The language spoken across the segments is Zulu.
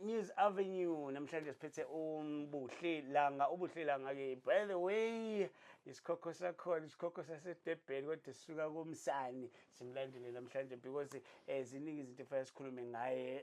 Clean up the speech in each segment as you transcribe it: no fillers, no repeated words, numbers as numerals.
News Avenue namhlanje siphethe ubuhlelanga ke by the way isikhokho sakhona isikhokho saseDurban kodwa sisuka kumsani simlandile namhlanje because ziningi izinto efana sikhulume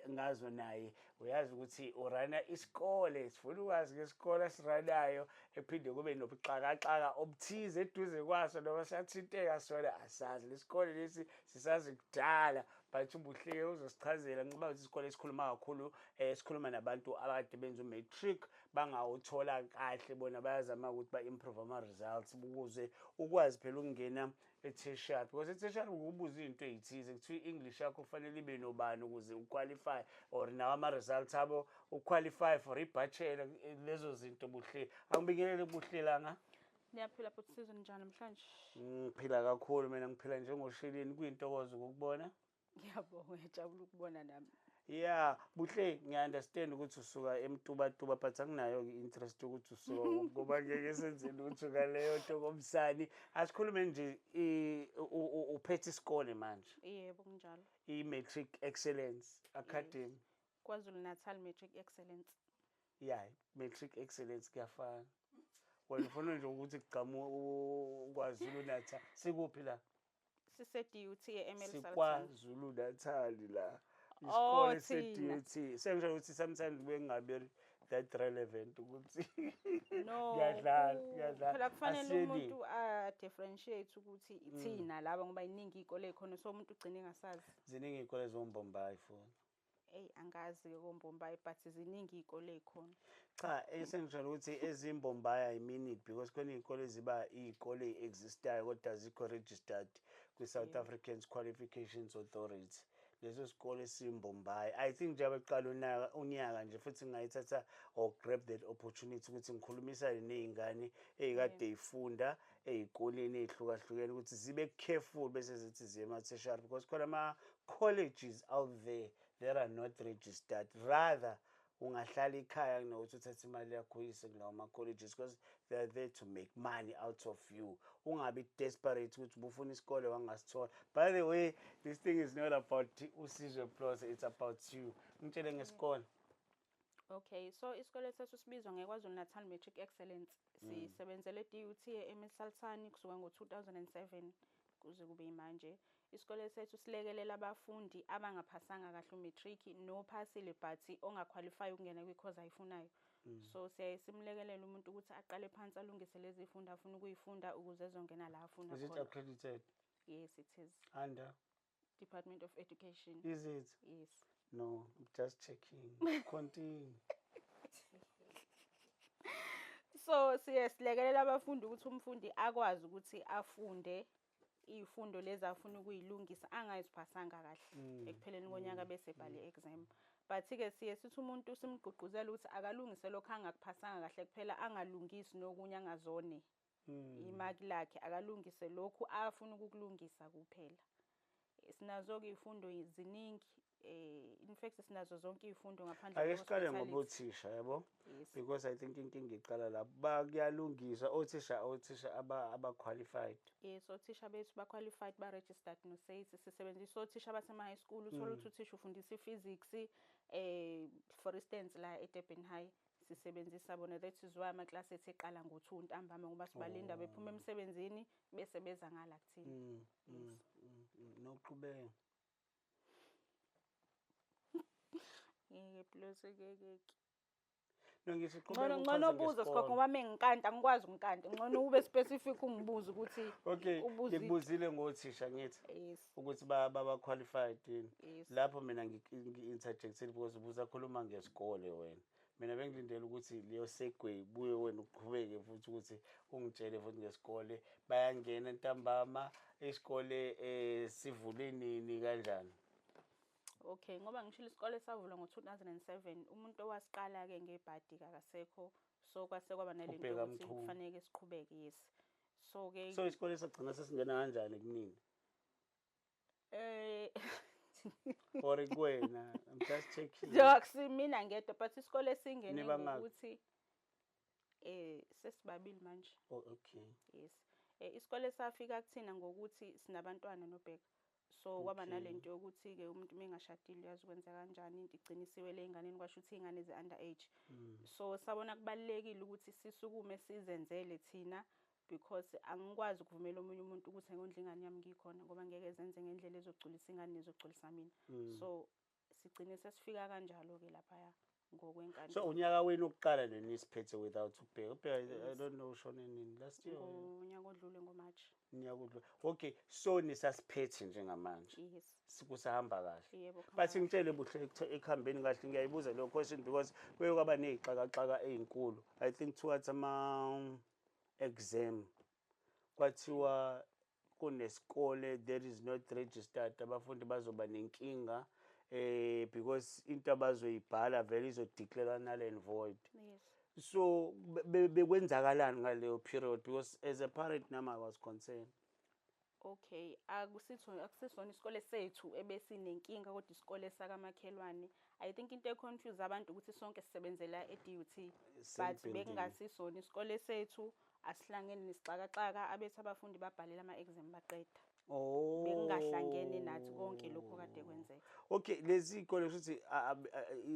ngazo naye uyazi ukuthi urana isikole sifuna ukwazi ngesikole asiranayo ephinde kube nobuxakaxaka obuthize eduze kwaso noma sathinteka sona asazi lesikole lesi sisazi kudala but ubuhleke uzosichazela ngiba isikole esikhuluma kakhulu sikhuluma nabantu abade benza umatric bangawuthola kahle bona bayazama ukuthi ba-improve ama-results ukuze ukwazi phela ukungena e-tertiary because e-tertiary ukubuza izinto ezithize kuthiwa i-English yakho kufanele ibe nobani ukuze uqualify or nawo ama-results abo uqualify for i-bachelor lezo zinto buhle angibingelele buhlelanga. Niyaphila futhi season njani namhlanje? Ngiphila kakhulu mina ngiphila njengosheleni kuyintokozo ukubona. Ngiyabonga ngijabula ukubona nami. Yeah, buhle ngiunderstand ukuthi usuka eMtubatuba but anginayo interest ukuthi usuka ngoba ngeke senze lutho ngaleyo nto komsani. Asikhulume nje uphethe isikole manje. Yebo kunjalo. I-Matric Excellence Academy. KwaZulu Natal Matric Excellence. Yeah, Matric Excellence kuyafana. Wena ufuna nje ukuthi kugqamu kwaZulu Natal. Sikuphi la? Sise-DUT eML Sultan. KwaZulu Natal la. Isikole se-DUT. Sengisho ukuthi sometimes bengabe that relevant ukuthi no ngiyadlala. Phela kufanele umuntu differentiate ukuthi ithina laba ngoba iningi izikole ekhona so umuntu ugcine engasazi. Ziningi izikole zombombayi phone. Angazi kombombayi but ziningi izikole ekhona. Cha, esengijwayele ukuthi ezimbombayi I mean it because khona izikole ziba izikole existayo kodwa zikho registered kwi-South African Qualifications Authority. Lezo sikole simbombayi I think nje abeqala unyaka nje futhi ngayithatha or grab that opportunity ukuthi ngikhulumisane nezingane ezikade ifunda ezikoleni ezihlukahlukene ukuthi zibe careful bese zithi ziye ema-tertiary because khona ama-colleges out there that are not registered rather ungahlala ekhaya kunokuthi uthathe imali yakho uyise kulawo ma-colleges because they are there to make money out of you. Ungabi desperate ukuthi ubufuna isikole wangasithola. By the way, this thing is not about uSizwe Plus, it's about you. Ngitshele ngesikole. Okay, so isikole sethu sibizwa ngeKwaZulu Natal Matric Excellence. Sisebenzele e-DUT eML Sultan kusuka ngo-2007 kuze kube manje. Isikole sethu silekelela abafundi abangaphasanga kahle umatric nophasile but ongaqualify ukungena kwi-course ayifunayo. So simlekelela umuntu ukuthi aqale phansi alungise lezi zifundo afuna ukuyifunda ukuze ezongena la afuna khona. Is it accredited? Yes, it is. Under Department of Education. Is it? Yes. No, I'm just checking. Continue. So silekelela abafundi ukuthi umfundi akwazi ukuthi afunde izifundo lezi afuna ukuyilungisa angaziphasanga kahle ekupheleni konyaka bese bhale exam. But ke sithi umuntu simgqugquzela ukuthi akalungise lokho angakuphasanga kahle kuphela angalungisi nokunye angazone. Imaki lakhe akalungise lokho afuna ukukulungisa kuphela. Sinazo ke izifundo eziningi in fact sinazo zonke izifundo ngaphandle ake siqale ngobuthisha yabo because I think inkinga iqala lapho bakuyalungisa othisha aba-qualified. Yes, othisha bethu ba-qualified ba-registered no-SAIT. Sisebenzisa othisha basema-high school uthola ukuthi uthisha ufundisa i-physics for instance la eDurban High sisebenzisa bona that is why amaklasi ethu eqala ngo-2 ntambama ngoba sibalinda bephuma emsebenzini bese beza ngala kuthina. Noqhubeka ngeke plus ngeke no ngisho uqhubeka ngcono ubuza sikhokho ngoba mengikanta ngikwazi ukukanta ngcono ube specific ungibuza ukuthi okay ngikubuzile ngothisha ngithi ukuthi baba qualified yini lapho mina ngi-interjectile because ubuza khuluma ngesikole wena mina bengilindele ukuthi leyo segue buye wena uqhubeke futhi ukuthi ungitshele futhi ngesikole bayangena ntambama isikole sivule nini kanjani. Okay, ngoba ngishilo isikole savulwa ngo-2007 umuntu owasiqala ke ngebhadi akasekho so kwase kwaba nalento ukuthi kufanele siqhubeke yes. So ke isikole sagcina sesingena kanjani kunini? Or kuwena I'm just checking. Mina ngedwa but isikole singene ngokuthi sesibabili manje. Oh okay. Yes. Isikole safika kuthina ngokuthi sinabantwana nobheka So kwaba Okay. nalento yokuthi-ke umuntu uma engashadile uyazi ukwenza kanjani, into igcine isiwele ey'nganeni, kwasho ukuthi iy'ngane zi-under age. So sabona kubalulekile ukuthi sisukume sizenzele thina, because angikwazi ukuvumela omunye umuntu ukuthi engondla ingane yami ngikhona, ngoba ngeke zenze ngendlela ezogculisa ingane nezogculisa mina. So sigcine sesifika kanjalo-ke laphaya ngokwenkantolo. So unyaka wenu wokuqala nini nisiphethe without ukubheka? I don't know ushone nini last year. Ngonyaka odlule ngoMarch. Unyaka odlule. Okay, so nisasiphethe njengamanje. Yes. Kusahamba kahle. Yebo, But ngitshele buhle ekuhambeni kahle, ngiyayibuza leyo question because kuye kwaba ney'xakaxaka ey'nkulu. I think towards exam kwathiwa kunesikole that is not registered, abafundi bazoba nenkinga because into abazoyibhala vele izodeclare null and void. Yes. So bekwenzakalani ngaleyo period, because as a parent nami I was concerned. Okay, akusisona isikole sethu ebesinenkinga, kodwa isikole sakamakhelwane. I think into econfuse abantu ukuthi sonke sisebenzela e-DUT, but bekungasisona isikole sethu, asihlangene nesixakaxaka, abethi abafundi babhalela ama-exam baqeda. Oh. Bekungahlangene nathi konke lokho kade kwenzeka. Okay, lezi iy'kole futhi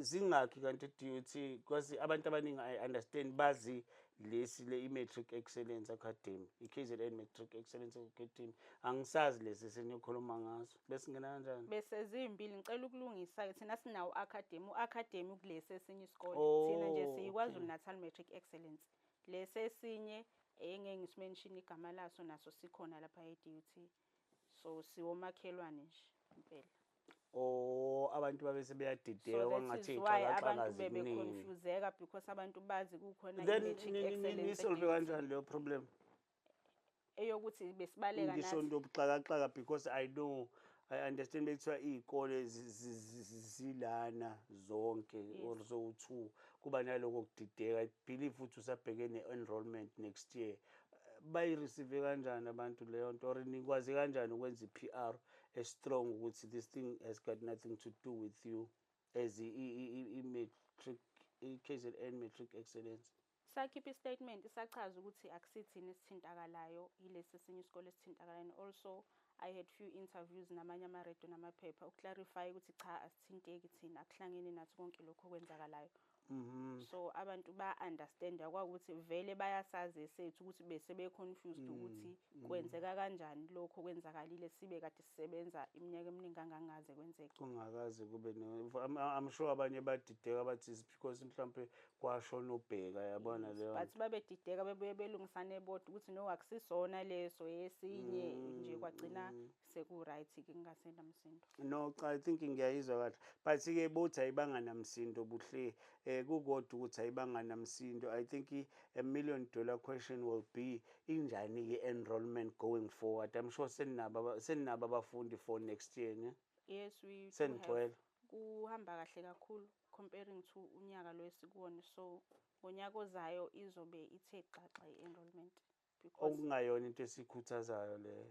zingakhi kanti e-DUT, because abantu abaningi I understand bazi lesi i-Matric Excellence Academy, i-KZN Matric Excellence Academy. Angisazi lesi seniyokhuluma ngazo. Bese ngena kanjani? Bese zimbili, ngicela ukulungisa-ke thina sinawo u-academy kulesi esinye isikole. Thina nje siyiKwaZulu Natal Matric Excellence. Lesi esinye engeke ngisimenshine igama laso naso sikhona lapha e-DUT. So siwomakhelwane nje impela. Abantu babese beyadideka So kwangathi abantu bebeconfuseka because abantu bazi kukhona i-Matric Excellence. Nisolve kanjani leyo problem? Eyokuthi besibaleka nathi. Ngisho ndobuxakaxaka because I understand bekuthiwa iy'kole zilana zonke or zo-2 kuba naloko kudideka. I believe futhi usabheke ne-enrollment next year. Bayireceive kanjani abantu leyo nto, or nikwazi kanjani ukwenza i-PR strong ukuthi this thing has got nothing to do with you as i-Matric, i-KZN Matric Excellence? Sakhipha istatement sachaza ukuthi akusithini esithintakalayo, yilesi esinye isikole esithintakalayo. And also I had few interviews namanye amaredio namaphepha uklarify ukuthi cha asithinteki thina, akuhlangene nathi konke lokho okwenzakalayo. So abantu ba-understanda kwakuthi vele bayasazi esethu ukuthi bese be-confused ukuthi kwenzeka kanjani lokho kwenzakalile, sibe kade sisebenza iminyaka eminingi kangangaze kwenzeke. Kungakaze kube I'm sure abanye badideka bathi because mhlawumbe kwashona ubheka, yabona leyo. But babedideka bebuye belungisane bodwa ukuthi no akusisona leso esinye nje, kwagcina seku-right-ke kungasenda msindo. No, I think ngiyayizwa kahle, but-ke bothi ayibanga namsindo buhle, kukodwa ukuthi ayibanga namsindo. I think a $1 million question will be injani enrollment going forward. I'm sure senabo abafundi for next year, ne? Yes, we have. Kuhamba kahle kakhulu comparing to unyaka lo esikuwona. So ngonyaka ozayo izobe ithe xaxa i-enrollment, because okungayona into esikhuthazayo leyo.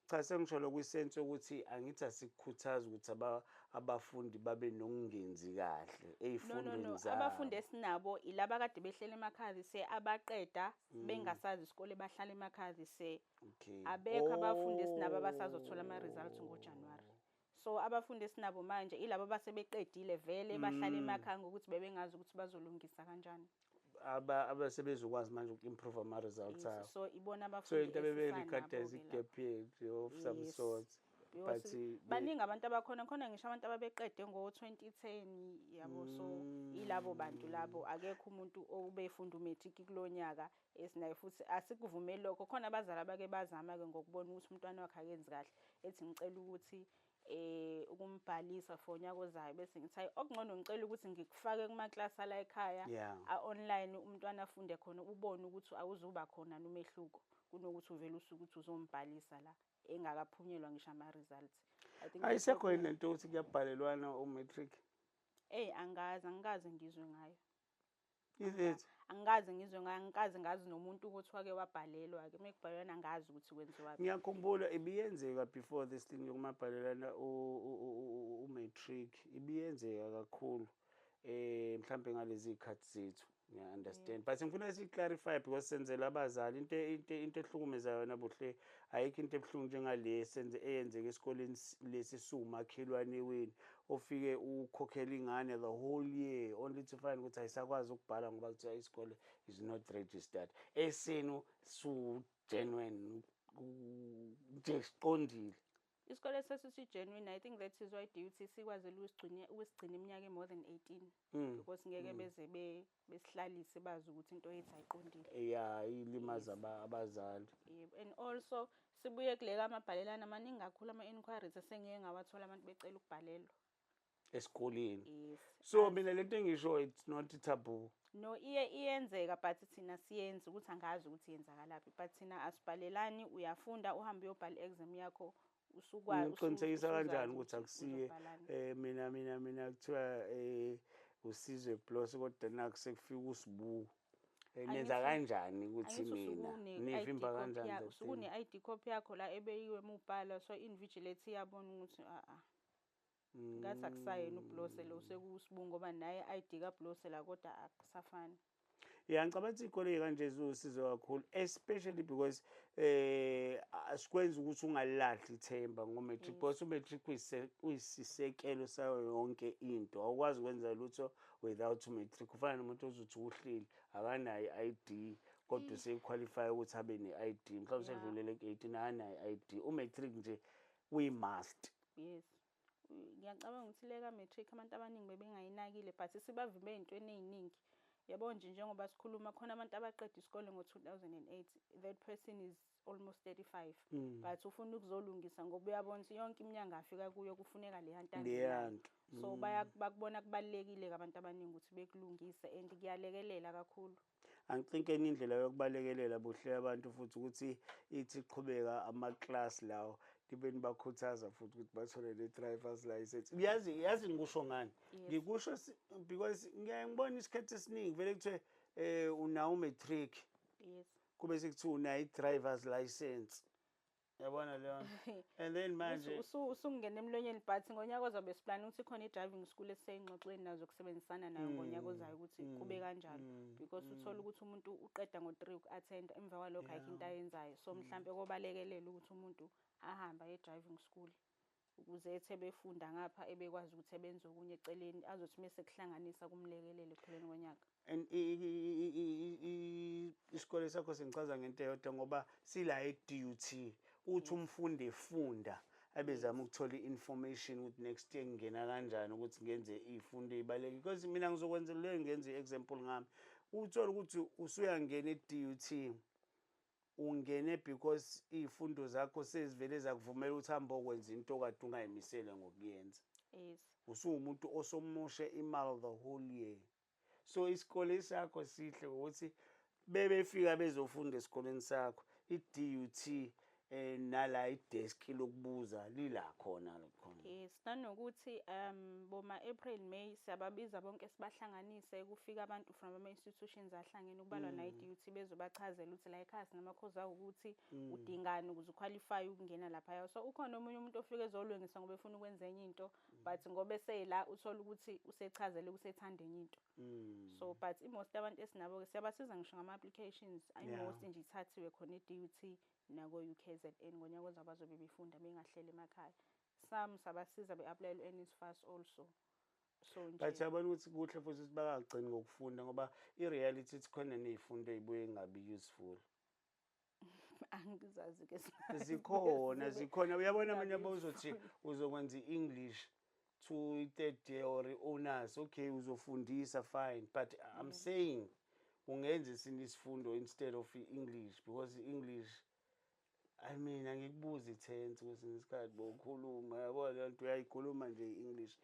Cha, sengisho lokwisense ukuthi angithi asikukhuthaza ukuthi abafundi babe nokungenzi kahle ey'fundweni zabo. Abafundi esinabo ilaba kade behlele emakhaya abaqeda bengasazi isikole, bahlala emakhaya abekho abafundi esinabo abasazothola ama-results ngoJanuwari. So abafundi esinabo manje ilabo abasebeqedile vele bahlala emakhaya ngokuthi bebengazi ukuthi bazolungisa kanjani. Abasebezokwazi manje uku-improve ama-results abo. So ibona abafundi. So into beberekhada as i-gap year of some sort. But baningi abantu abakhona, khona ngisho abantu ababeqede ngo-2010 yabo. So ilabo bantu labo, akekho umuntu obefunda umatric kulo nyaka esinayo, futhi asikuvumeli lokho. Khona abazali abake bazama-ke ngokubona ukuthi umntwana wakhe akenzi kahle, ethi ngicela ukuthi ukumbhalisa for unyaka ozayo, bese ngithi hayi okungcono ngicela ukuthi ngikufake kumaklasi ala ekhaya online, umntwana afunde khona ubone ukuthi awuzuba khona nomehluko, kunokuthi uvele usuke ukuthi uzombhalisa la engakaphunyelwa ngisho ama-results. Ayisekho yini lento ukuthi kuyabhalelwana umatric? Angikaze ngizwe ngayo. Is it? Angikaze ngizwe ngayo, angikaze ngazi nomuntu ukuthi wake wabhalelwa-ke. Uma kubhalelwana angazi ukuthi kwenziwaphi. Ngiyakhumbula ibiyenzeka before this thing yokumabhalelana umatric, ibiyenzeka kakhulu mhlambe ngalezi y'khathi zethu. ngiya-understand but ngifuna si-clarify because senzela abazali into ehlukumezayo yona buhle ayikho into ebuhlungu njengale eyenzeka esikoleni lesi siwumakhelwane wenu ofike ukhokhela ingane the whole year only to find ukuthi ayisakwazi ukubhala ngoba kuthiwa isikole is not registered esenu su-genuine nje siqondile. Isikole sesisi-genuine, I think that is why DUT sikwazile ukusigcina iminyaka more than 18 because ngeke beze besihlalise bazi ukuthi into yethu ayiqondile. Yeah, ilimaza abazali. Yebo, and also sibuye kuleka amabhalelana amaningi kakhulu ama-inquiries esengike ngawathola abantu becela ukubhalelwa esikoleni. Yes. So mina lento engisho it's not taboo. No, iyenzeka but thina siyenza ukuthi angazi ukuthi yenzakalaphi but thina asibhalelani, uyafunda uhambe uyobhala i-exam yakho usukwazi. Uqinisekisa kanjani ukuthi akusiye mina kuthiwa uSizwe Plus kodwa naku sekufika uSibu nenza kanjani ukuthi mina nivimba kanjani usukune-ID copy yakho la ebeyiwe mubhala so invigilate iyabona ukuthi ngathi akusayena uBlose lo sekuwuSibu ngoba naye i-ID kaBlose la kodwa akusafani. Yeah, ngicabanga ukuthi iy'kole ey'kanje ziwusizo kakhulu especially because asikwenzi ukuthi ungalahli ithemba ngo-matric because u-matric uyisisekelo sayo yonke into awukwazi ukwenza lutho without u-matric ufana nomuntu ozuthi uhleli akanayo i-ID kodwa useyiqualify ukuthi abe ne-ID mhlawumbe usedlulele ku-18 akanayo i-ID u-matric nje uyi-must. Yes, ngiyacabanga ukuthi le ka-matric abantu abaningi bebengayinakile but sibavimbe ey'ntweni ey'ningi. Yabo nje njengoba sikhuluma khona abantu abaqeda isikole ngo-2008 that person is almost 35 but ufuna ukuzolungisa ngoba uyabona ukuthi yonke iminyango afika kuyo kufuneka le yanto so bakubona kubalulekile abantu abaningi ukuthi bekulungise and kuyalekelela kakhulu. Angicinki enye indlela yokubalekelela buhle abantu futhi ukuthi ithi qhubeka ama-class lawo libe nibakhuthaza futhi ukuthi bathole ne-drivers license. Yazi ngikusho ngani? Ngikusho because ngiyaye ngibona isikhathi esiningi vele kuthiwe unawo u-matric kube sekuthiwa unayo i-drivers license. Yabona leyo and then manje usungena emlonyeni but ngonyaka ozabe siplana ukuthi khona i-driving school esiseyingxoxweni nazo ukusebenzisana nayo ngonyaka ozayo ukuthi kube kanjalo because uthola ukuthi umuntu uqeda ngo-3 uku-attenda emva kwalokho ayikho into ayenzayo so mhlampe kobalekelela ukuthi umuntu ahambe e-driving school ukuze ethe befunda ngapha ebekwazi ukuthi ebenze okunye eceleni azothi mase kuhlanganisa kumlekelele ekupheleni konyaka. And isikole sakho singichaza ngento eyodwa ngoba sila e-DUT uthi umfundi efunda abezama ukuthola i-information ukuthi next year ngingena kanjani ukuthi ngenze iy'fundo ey'balulekile because mina ngizokwenzela leyo ngenze i-example ngami uthola ukuthi usuyangena e-DUT ungene because iy'fundo zakho sezivele zakuvumela ukuthi hambe okwenza into kade ungayimisele ngokuyenza. Usuwumuntu osomushe imali the whole year. So isikole sakho sihle ukuthi befika bezofunda esikoleni sakho i-DUT nala i-desk lokubuza lila khona. Yes, nanokuthi boma-April May siyababiza bonke sibahlanganise kufika abantu from ama-institutions ahlangene ukubalwa na-DUT bezobachazela ukuthi la ekhaya sinama-course awo ukuthi udingani ukuze uqualify ukungena laphaya. So ukhona omunye umuntu ofike ezolungisa ngoba efuna ukwenza enye into but ngoba eseyila uthola ukuthi usechazele usethanda enye into. So but most abantu esinabo-ke siyabasiza ngisho ngama-applications most nje ithathiwe khona e-DUT nako-UKZN ngonyaka ozayo bazobe befunda bengahleli emakhaya. Some sabasiza be-apply u-NSFAS also. So nje but yabona ukuthi kuhle futhi ukuthi bangagcini ngokufunda ngoba i-reality ithi khona ney'fundo ey'buye ngabi useful. Angizazi-ke zikhona uyabona abanye abazothi uzokwenza i-English to 3rd year or honors okay uzofundisa fine but I'm saying ungenza esinye isifundo instead of i-English because i-English I mean angikubuza i-tense kwesinye isikhathi bowukhuluma yabona leyo nto uyayikhuluma nje i-English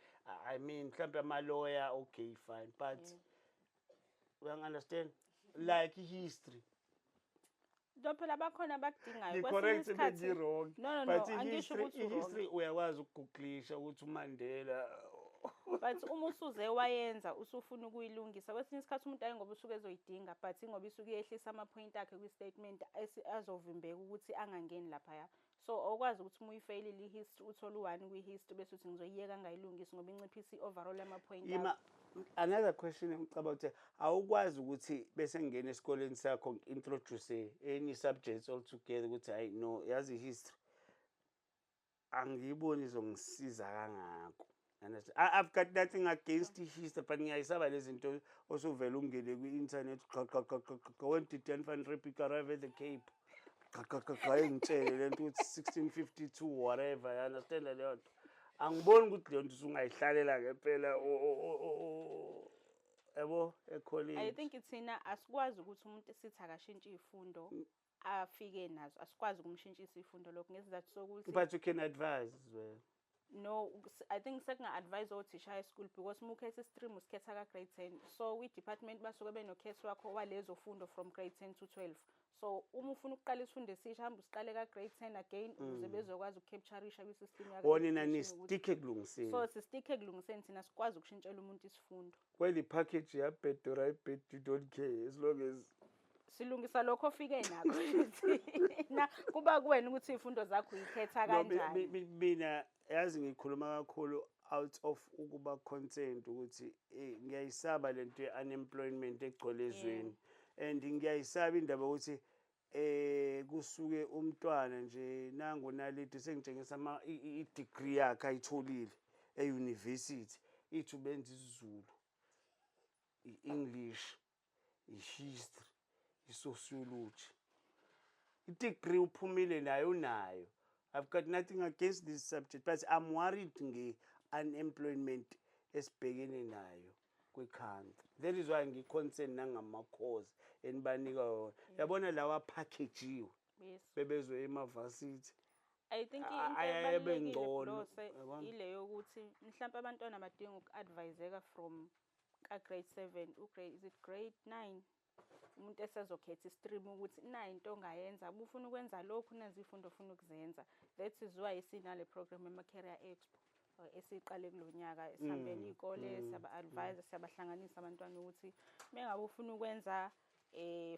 I mean mhlawumbe ama-lawyer okay fine but uyangi-understand like history phela bakhona abakudingayo correct wrong no but angisho ukuthi history uyakwazi ukugooglisha ukuthi uMandela but uma usuze wayenza usufuna ukuyilungisa kwesinye isikhathi umuntu ayi ngoba usuke ezoyidinga but ingoba isuke yehlisa ama-point akhe kwi-statement azovimbeka ukuthi angangeni laphaya. So awukwazi ukuthi uma uyifeyilile i-history uthole u-1 kwi-history bese uthi ngizoyiyeka angayilungisi ngoba inciphisa i-overall ama-point akho. Another question engicabanga ukuthi awukwazi ukuthi bese ngingena esikoleni sakho introduce any subjects altogether ukuthi hayi no yazi history angiyiboni izongisiza kangako. Understand? I've got nothing against history but ngiyayisaba lezi zinto osuvela ungene kwi-internet when did Jan van Riebeeck arrive at the Cape? Ngitshele lento ukuthi 1652 whatever, you understand leyo nto. Angiboni ukuthi leyo nto usungayihlalela ngempela yabo ecollege. I think ithina asikwazi ukuthi umuntu sithi akashintshe izifundo afike nazo, asikwazi ukumshintshisa izifundo lokho ngesizathu sokuthi But you can advise as well. no, I think sekunga-advise othisha high school because uma ukhetha i-stream usikhetha ka-grade 10 so kwi-department basuke benokhethi wakho walezo fundo from grade 10 to 12 so uma ufuna ukuqala isifundo esisha hamba usiqale ka-grade 10 again ukuze bezokwazi ukukepcharisha kwi-system Wona ni-stick ekulungiseni. so sistikhe ekulungiseni thina sikwazi ukushintshela umuntu isifundo. Well, the package yabhedora ibhedi you don't care as long as silungisa lokho ofike nakho na kuba kuwena ukuthi izifundo zakho uyikhetha kanjani. Mina yazi ngikhuluma kakhulu out of ukuba concerned ukuthi ngiyayisaba lento ye-unemployment egcwele ezweni and ngiyayisaba indaba ukuthi kusuke umntwana nje nangu nalithi sengitshengisa i-degree yakhe ayitholile e-university ithi ubenza isiZulu, i-English, i-history, i-sociology. I-degree uphumile nayo unayo. I've got nothing against this subject but I'm worried nge-unemployment esibhekene nayo kwi-country. That is why ngi-concerned nangama-course enibanika wona. Yabona lawa packagejiwe bebezwe emavasithi. I think into ebalulekile ile yokuthi mhlawumbe abantwana badinga uku-adviseka from ka-grade 7 is it grade 9 umuntu esezokhetha i-stream ukuthi into ongayenza ubufuna ukwenza lokhu nazi izifundo ofuna ukuzenza. That is why sinale program ema-career expo esiqale kulonyaka esihambele izikole siyaba-advise siyabahlanganisa abantwana ukuthi mengabe ufuna ukwenza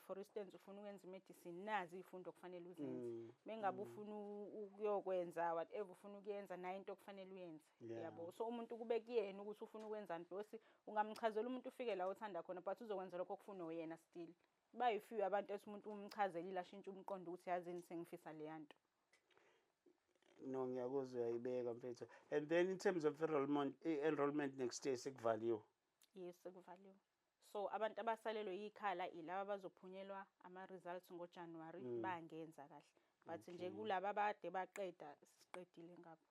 for instance ufuna ukwenza i-medicine nazi izifundo kufanele uzenze. Mengabe ufuna ukuyokwenza whatever ufuna ukuyenza nayo into okufanele uyenze yabo. So umuntu kube kuyena ukuthi ufuna ukwenzani because ungamchazela umuntu ufike la uthanda khona but uzokwenza lokho okufuna wena still. Bayi-few abantu ethi umuntu umchazelile ashintshe umqondo ukuthi yazini sengifisa leya nto. No, ngiyakuzwa uyayibeka mfethu. And then in terms of enrollment next year sekuvaliwe. Yes, sekuvaliwe. So abantu abasalelwe yikhala ilaba abazophunyelwa ama-results ngoJanuary bangenza kahle. But nje kulaba abade baqeda siqedile ngabo.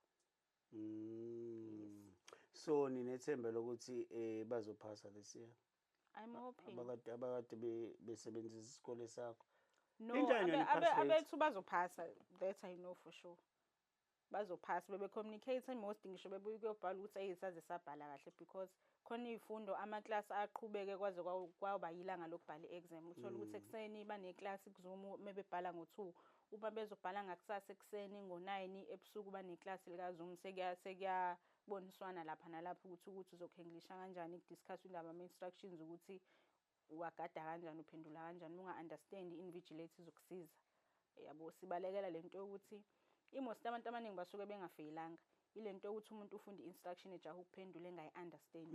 So ninethemba lokuthi bazophasa this year. I'm hoping. Abakade besebenzisa isikole sakho. No, abethu bazophasa, that I know for sure. Bazophasa bebe-communicate most ngisho bebuye ukuyobhala ukuthi ayisaze sabhala kahle because khona izifundo ama-class aqhubeke kwaze kwaba yilanga lokubhala i-exam. Uthola ukuthi ekuseni baneclass kuZoom mebebhala ngo-2 uma bezobhala ngakusasa ekuseni ngo-9 ebusuku baneclass likaZoom sekuyaboniswana lapha nalapha ukuthi uzokhe-Englisha kanjani ukudiscuss indaba ama-instructions ukuthi wagada kanjani uphendula kanjani unga-understand i-invigilate izokusiza yabo. Sibalekela lento yokuthi imost abantu abaningi basuke bengafeyilanga ilento yokuthi umuntu ufunda i-instruction ejaha ukuphendula engayi-understand.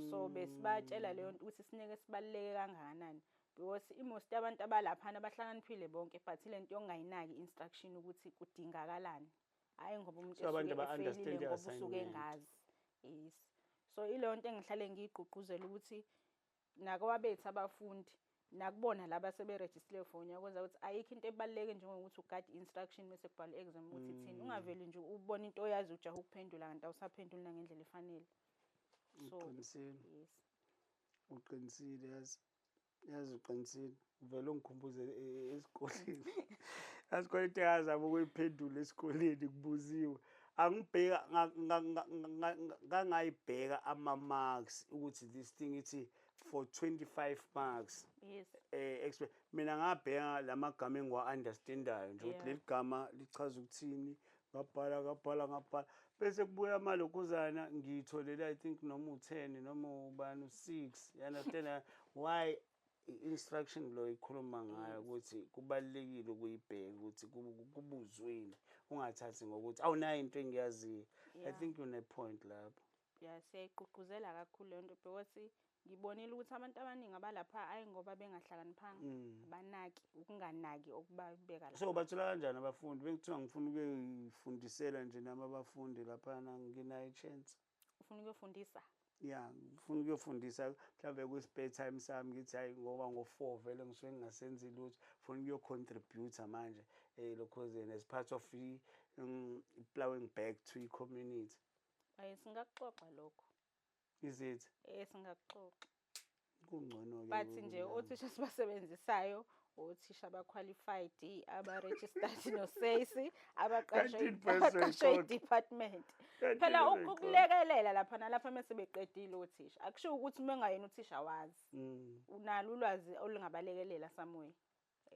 So besibatshela leyo nto ukuthi sineke sibaluleke kangakanani because imost abantu abalaphana bahlakaniphile bonke but ilento yongayinaki i-instruction ukuthi kudingakalani hayi ngoba umuntu efeyilile ngoba usuke engazi. Yes, so ileyo nto engihlale ngiyigqugquzela ukuthi nakwabethu abafundi nakubona laba seberejistile for unyaka kwenza ukuthi ayikho into ebaluleke njengokuthi ugade i-instruction bese kubhala i-exam ukuthi thina ungaveli nje ubona into oyazi ujaha ukuphendula kanti awusaphenduli nangendlela efanele. So yes uqinisile yazi uqinisile uvela ungikhumbuze esikoleni. Asikho into engazama ukuyiphendula esikoleni kubuziwe angibheka ngangayibheka ama-marks ukuthi this thing ithi for 25 marks. Yes. Mina ngabheka lamagama engiwa-understandayo nje ukuthi leli gama lichaza ukuthini ngabhala bese kubuya amalokhuzana ngiyitholela I think noma u-10 noma ubani u-6. You understand why i-instruction lo ikhuluma ngayo ukuthi kubalekile ukuyibheka ukuthi kubuzweni ungathathi ngokuthi awunayo into engiyaziyo. I think une point lapho. ya siyayigqugquzela kakhulu le nto because ngibonile ukuthi abantu abaningi abalapha ayi ngoba bengahlakaniphanga abanaki ukunganaki okubabeka la. So bathola kanjani abafundi bekuthiwa ngifuna ukuyifundisela nje nami abafundi laphana nginayo i-chance? Ufuna ukuyofundisa? Ya ngifuna ukuyofundisa mhlawumbe kwi-spare time sami ngithi hayi ngoba ngo-4 vele ngisuke ngingasenzi lutho ngifuna ukuyo-contribute manje lokhuzeni as part of plowing back to i-community. Singakuxoxa lokho. Is it? Singakuxoxa. Kungcono-ke. But nje othisha sibasebenzisayo othisha aba-qualified aba-registered no-SACE abaqashwe i-department. Phela ukulekelela lapha nalapha mase beqedile othisha akusho ukuthi mengayena uthisha wazi unalo ulwazi olungabalekelela somewhere.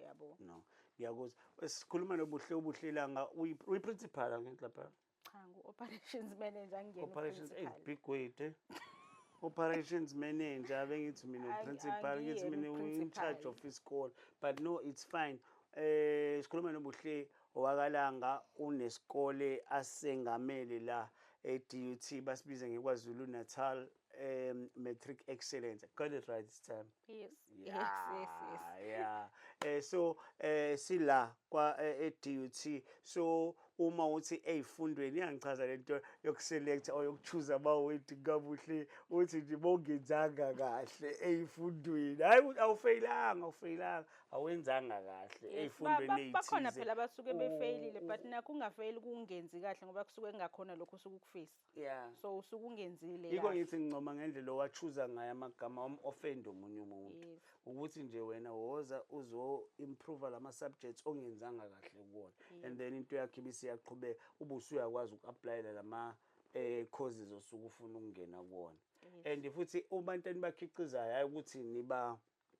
Yabo. No. Ngiyakuzwa. Sikhuluma nobuhle ilanga uyi-principal ngithi lapha. Cha ngu-operations manager ngiyena. Operations big weight. Operations manager bengithi mina principal ngithi mina in charge of isikole, but no, it's fine. Sikhuluma nobuhle owakalanga unesikole asengamele la e-DUT basibiza ngeKwaZulu Natal Matric Excellence. Got it right this time? Yes. Yeah. So sila kwa e-DUT. So uma uthi ey'fundweni iyangichaza lento yokuselect or yokuchoose amawedi kabuhle uthi nje bongenzanga kahle ey'fundweni. Hayi awufeyilanga awenzanga kahle ey'fundweni ey'thize. Bakhona phela abasuke befeyilile but nakho ungafeyili kungenzi kahle ngoba kusuke kungakhona lokho usuke ukufisa. Yeah. So usuke ungenzile. Yiko ngithi ngincoma ngendlela owachuza ngayo amagama offend omunye umuntu. Ukuthi nje wena woza uzo-improve lama-subjects ongenzanga kahle kuwona. And then into yakhe ibisiyaqhubeka ube usuyakwazi uku-applyela lama-courses osuke ufuna ukungena kuwona. And futhi ubantwana bakhiqizayo hayi ukuthi niba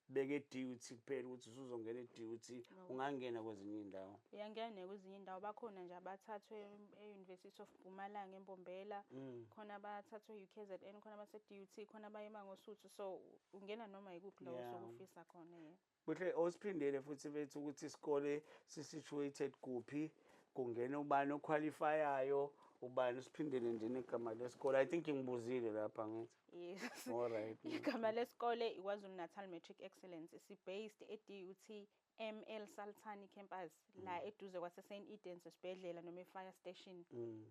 beke e-DUT kuphela ukuthi usuzongena e-DUT ungangena kwezinye indawo. Uyangena kwezinye indawo bakhona nje abathathwe e-University of Mpumalanga eMbombela, khona abathathwe e-UKZN, khona abase-DUT, khona abaye eMangosuthu, so ungena noma yikuphi la osukufisa khona. Buhle osiphindele futhi bethu ukuthi isikole si-situated kuphi kungena ubani oqualifyayo ubani siphindele nje negama lesikole. I think ngibuzile lapha ngithi. Yes. All right. Igama lesikole iKwaZulu Natal Matric Excellence isi-based e-DUT ML Saltani campus la eduze kwase St Edens esibhedlela noma e-fire station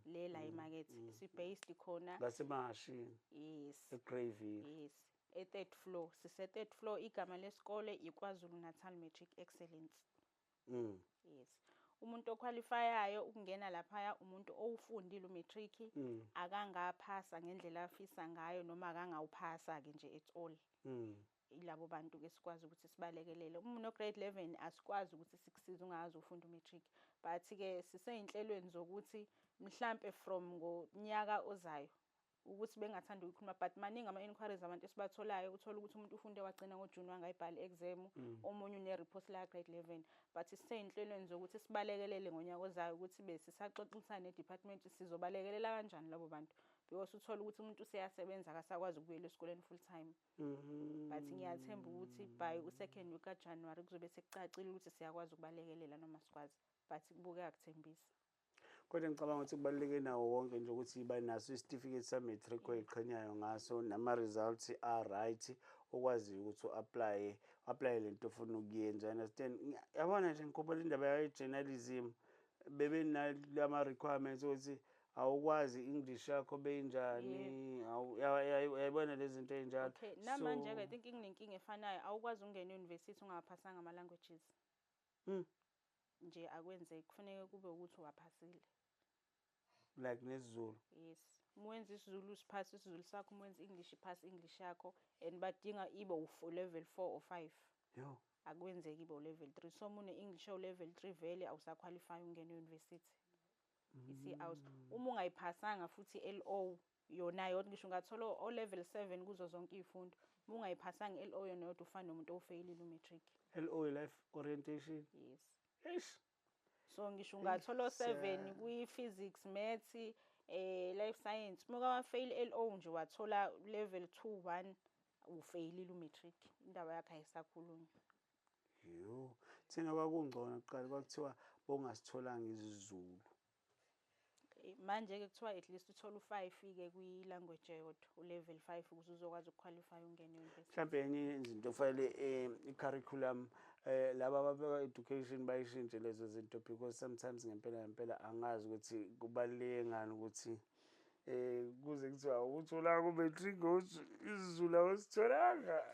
le la emakethe isi-based khona ngasemahashini. Yes. eGreyville. Yes. E-third floor sise-third floor igama lesikole iKwaZulu Natal Matric Excellence. Yes. Umuntu oqualifyayo ukungena laphaya umuntu owufundile umatric akangaphasa ngendlela afisa ngayo noma akangawuphasa ke nje at all. Ilabo bantu ke sikwazi ukuthi sibalekelele. Uma no grade 11 asikwazi ukuthi sikusize ungazi ufunda umatric, but ke siseyinhlelweni zokuthi mhlambe from ngonyaka ozayo ukuthi bengathanda ukukhuluma but maningi ama-inquiries abantu esibatholayo uthola ukuthi umuntu ufunde wagcina ngoJune wangayibhali exam omunye une-report la grade 11 but siseyinhlelweni zokuthi sibalekelele ngonyaka ozayo ukuthi besisaxoxisana ne-department sizobalekelela kanjani labo bantu because uthola ukuthi umuntu useyasebenza akasakwazi ukubuyela esikoleni full time. But ngiyathemba ukuthi by u-2nd week kaJanuary kuzobe sekucacile ukuthi siyakwazi ukubalekelela noma sikwazi but kubuke akuthembisa. Kodwa ngicabanga ukuthi kubaluleke nawo wonke nje ukuthi iba naso isitifiketi sa-matric oyiqhenyayo ngaso nama-results are-right okwaziyo ukuthi u-apply lento ofuna ukuyenza. Understand? Yabona nje ngikhumbula indaba ye-journalism bebenalama-requirements ukuthi awukwazi English yakho beyinjani yayibona lezi zinto ey'njalo. Okay, namanje-ke I think nginenkinga efanayo awukwazi ukungena e-university ungaphasanga ama-languages. Nje akwenzeki kufanele kube ukuthi waphasile. Like nesiZulu. Yes. Mwenza isiZulu siphasa isiZulu sakho, mwenza English iphasa English yakho and badinga ibe level 4 or 5. Yo. Akwenzeki ibe level 3. So mune English level 3 vele awusaqualify ungena e-university. Isi out. Uma ungayiphasanga futhi LO yona yodwa ngisho ungathola o level 7 kuzo zonke izifundo. Uma ungayiphasanga LO yona yodwa ufana nomuntu ofeyilile umatric. LO life orientation. Yes. Yes. So ngisho ungathola 7 kwi-physics, maths, life science, muka wafail LO nje wathola level 2 1 ufeyilile umatric. Indaba yakhe ayisakhulunywa. Thina kwakungcono kuqala kwakuthiwa bongasitholanga isiZulu. manje-ke kuthiwa at least uthole u-5-ke kwi-language eyodwa u-level 5 ukuze uzokwazi ukuqualify ungene e-university. Mhlawumbe enye izinto kufanele i-curriculum laba ababeka education bayishintshe lezo zinto because sometimes ngempela angazi ukuthi kubaluleke ngani ukuthi kuze kuthiwa utholanga u-matric isiZulu awusitholanga.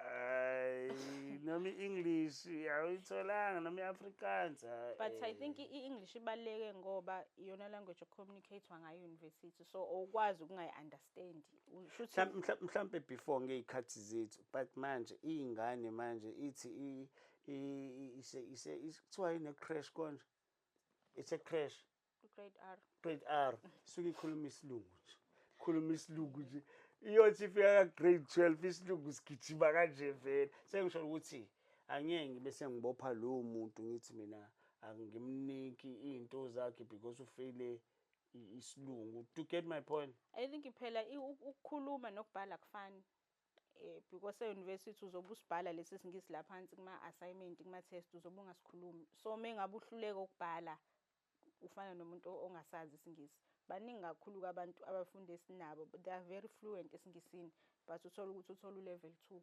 Hayi, noma i-English awuyitholanga noma i-Afrikaans. But I think i-English ibaluleke ngoba iyona language ocommunicate-wa ngayo e-university, so ukwazi ukungayi-understand. Mhlawumbe before ngey'khathi zethu, but manje iy'ngane manje ithi kuthiwa ine-crash konje, it's a crash. Grade R suke ikhuluma isilungu nje, khuluma isilungu nje, iyothi ifika ka-grade 12 isilungu sigijima kanje vele. Sengisho ukuthi angeke ngibe sengibopha lowo muntu ngithi mina angimniki iy'nto zakhe because ufeyile isilungu. To get my point? I think phela ukukhuluma nokubhala kufani. Because e-university uzobe usibhala lesi singisi la phansi kuma-assignment, kuma-test uzobe ungasikhulumi. So mengabe uhluleka ukubhala ufana nomuntu ongasazi isingisi. Baningi kakhulu abantu abafundi esinabo, they are very fluent esingisini, but uthola ukuthi uthola u-level 2.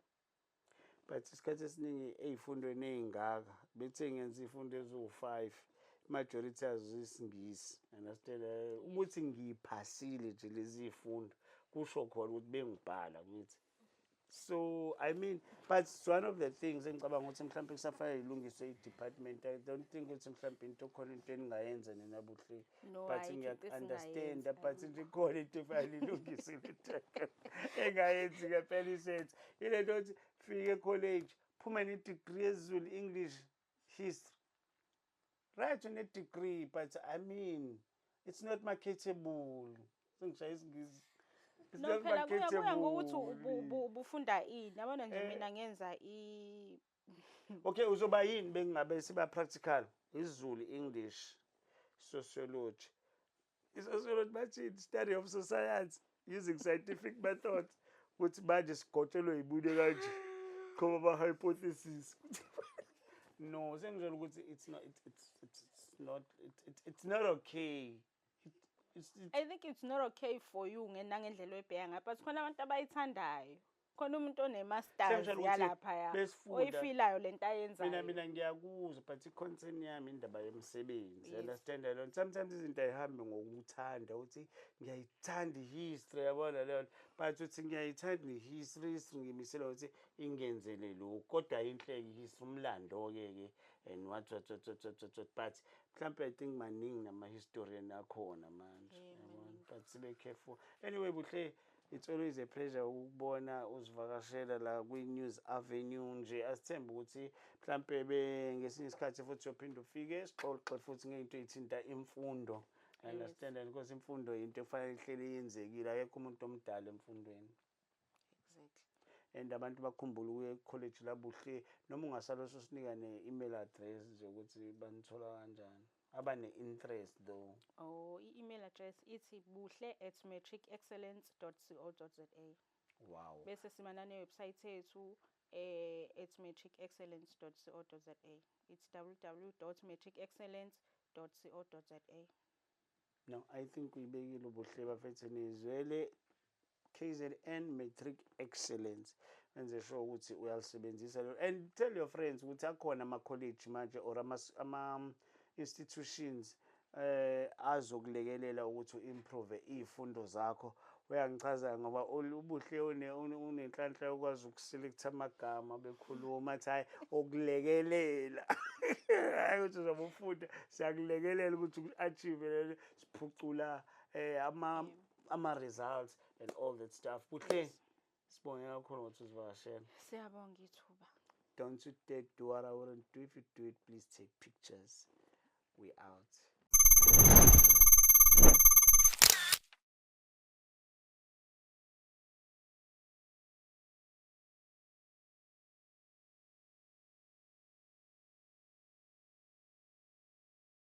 But isikhathi esiningi ey'fundweni ey'ngaka bethe ngenza iy'fundo eziwu-5 majority yazo isingisi. Understand? Ukuthi ngiyiphasile nje lezi y'fundo kusho khona ukuthi bengibhala ngithi. So I mean, but it's one of the things engicabanga ukuthi mhlawumbe kusafanele ilungiswe i-department. I don't think ukuthi mhlawumbe into khona into eningayenza nina Buhle. No, but ngiya-understand, but nje khona into efanele ilungiswe engayenzi ngempela isense. Ile nto yokuthi fike e-college phuma ne-degree yesiZulu, English, history. Right, une-degree, but I mean, it's not marketable. Sengishaya isingisi. No, phela kuya ngokuthi ubufunda ini. Yabona nje mina ngenza Okay, uzoba yini bengingabe siba practical? IsiZulu, English, sociology. I-sociology bathi study of society using scientific methods. Ukuthi manje sigotshelwe yibude kanje. Come over hypothesis. No, sengizolo ukuthi it's not okay. I think it's not okay for you nangendlela oyibheka ngayo, but khona abantu abayithandayo. Khona umuntu one-masters yalaphaya oyifilayo lento ayenzayo. Mina ngiyakuzwa, but i-concern yami indaba yomsebenzi. Understand that? Sometimes izinto ayihambi ngokuthanda ukuthi ngiyayithanda i-history, yabona leyo, but uthi ngiyayithanda i-history ngimisela ukuthi ingenzele lokho. Kodwa inhle i-history umlando-ke and what but mhlawumbe I think maningi nama-historian akhona manje. But sibe careful. Anyway, Buhle, it's always a pleasure ukubona uzivakashela la kwi-News Avenue nje. Asithembe ukuthi mhlawumbe ngesinye isikhathi futhi uyophinde ufike sixoxe futhi ngey'nto ey'thinta imfundo. Understand? Because imfundo into efanele ihlele yenzekile, akekho umuntu omdala emfundweni. Exactly. And abantu bakhumbule ukuya e-college la Buhle, noma ungasaloso sinika ne-email address nje ukuthi banithola kanjani. Abane-interest though. Oh, i-email address ithi buhle@matricexcellence.co.za. Wow. Bese simana ne-website yethu @matricexcellence.co.za. It's www.matricexcellence.co.za. No, I think uyibekile Buhle bafethu nizwele KZN Matric Excellence. Wenze sure ukuthi uyalisebenzisa, and tell your friends ukuthi akhona ama-college manje or institutions azokulekelela ukuthi u-improve iy'fundo zakho. Uyangichaza ngoba ubuhle unenhlanhla yokwazi ukuselect amagama bekhuluma athi hayi okulekelela. Hayi ukuthi uzobe ufunda siyakulekelela ukuthi u-achieve siphucula ama-results and all that stuff. Buhle, sibonge kakhulu ngokuthi uzivakashela. Siyabonga ithuba. Don't you dare do what I wouldn't do. If you do it, please take pictures. We out.